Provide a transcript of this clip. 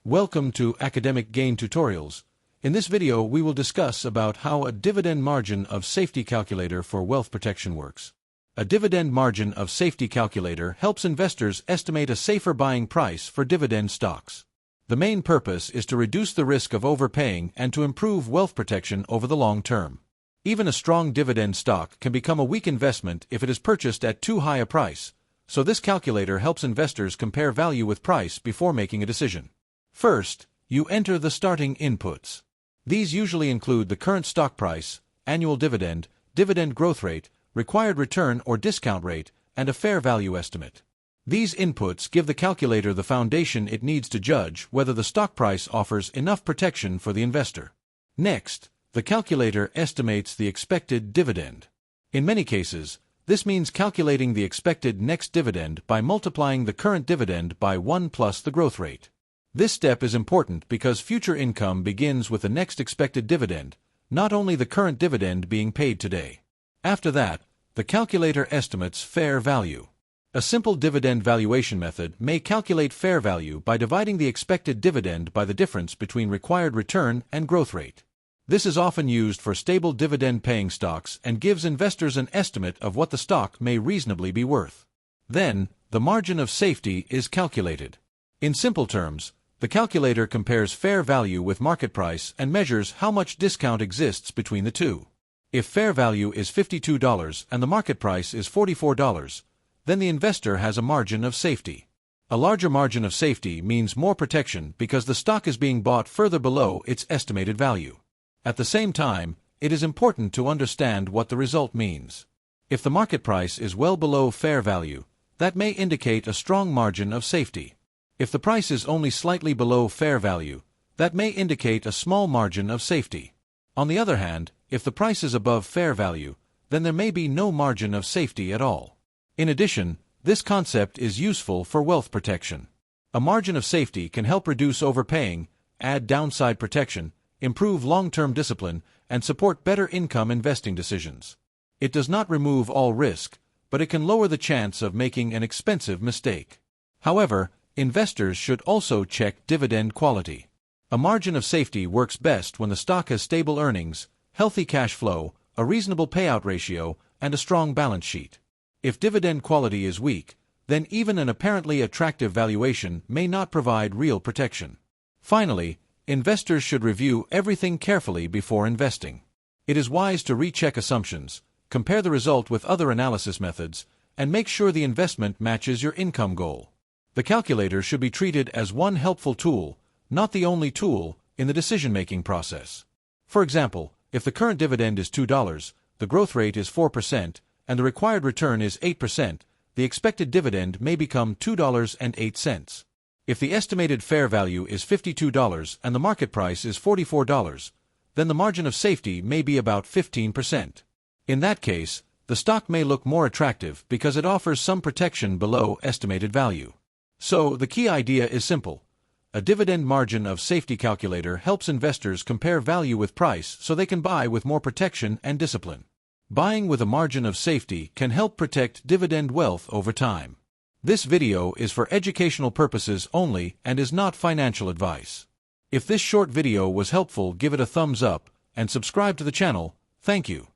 Welcome to Academic Gain Tutorials. In this video, we will discuss about how a dividend margin of safety calculator for wealth protection works. A dividend margin of safety calculator helps investors estimate a safer buying price for dividend stocks. The main purpose is to reduce the risk of overpaying and to improve wealth protection over the long term. Even a strong dividend stock can become a weak investment if it is purchased at too high a price, so this calculator helps investors compare value with price before making a decision. First, you enter the starting inputs. These usually include the current stock price, annual dividend, dividend growth rate, required return or discount rate, and a fair value estimate. These inputs give the calculator the foundation it needs to judge whether the stock price offers enough protection for the investor. Next, the calculator estimates the expected dividend. In many cases, this means calculating the expected next dividend by multiplying the current dividend by 1 plus the growth rate. This step is important because future income begins with the next expected dividend, not only the current dividend being paid today. After that, the calculator estimates fair value. A simple dividend valuation method may calculate fair value by dividing the expected dividend by the difference between required return and growth rate. This is often used for stable dividend-paying stocks and gives investors an estimate of what the stock may reasonably be worth. Then, the margin of safety is calculated. In simple terms, the calculator compares fair value with market price and measures how much discount exists between the two. If fair value is $52 and the market price is $44, then the investor has a margin of safety. A larger margin of safety means more protection because the stock is being bought further below its estimated value. At the same time, it is important to understand what the result means. If the market price is well below fair value, that may indicate a strong margin of safety. If the price is only slightly below fair value, that may indicate a small margin of safety. On the other hand, if the price is above fair value, then there may be no margin of safety at all. In addition, this concept is useful for wealth protection. A margin of safety can help reduce overpaying, add downside protection, improve long-term discipline, and support better income investing decisions. It does not remove all risk, but it can lower the chance of making an expensive mistake. However, investors should also check dividend quality. A margin of safety works best when the stock has stable earnings, healthy cash flow, a reasonable payout ratio, and a strong balance sheet. If dividend quality is weak, then even an apparently attractive valuation may not provide real protection. Finally, investors should review everything carefully before investing. It is wise to recheck assumptions, compare the result with other analysis methods, and make sure the investment matches your income goal. The calculator should be treated as one helpful tool, not the only tool, in the decision-making process. For example, if the current dividend is $2, the growth rate is 4%, and the required return is 8%, the expected dividend may become $2.08. If the estimated fair value is $52 and the market price is $44, then the margin of safety may be about 15%. In that case, the stock may look more attractive because it offers some protection below estimated value. So, the key idea is simple. A dividend margin of safety calculator helps investors compare value with price so they can buy with more protection and discipline. Buying with a margin of safety can help protect dividend wealth over time. This video is for educational purposes only and is not financial advice. If this short video was helpful, give it a thumbs up and subscribe to the channel. Thank you.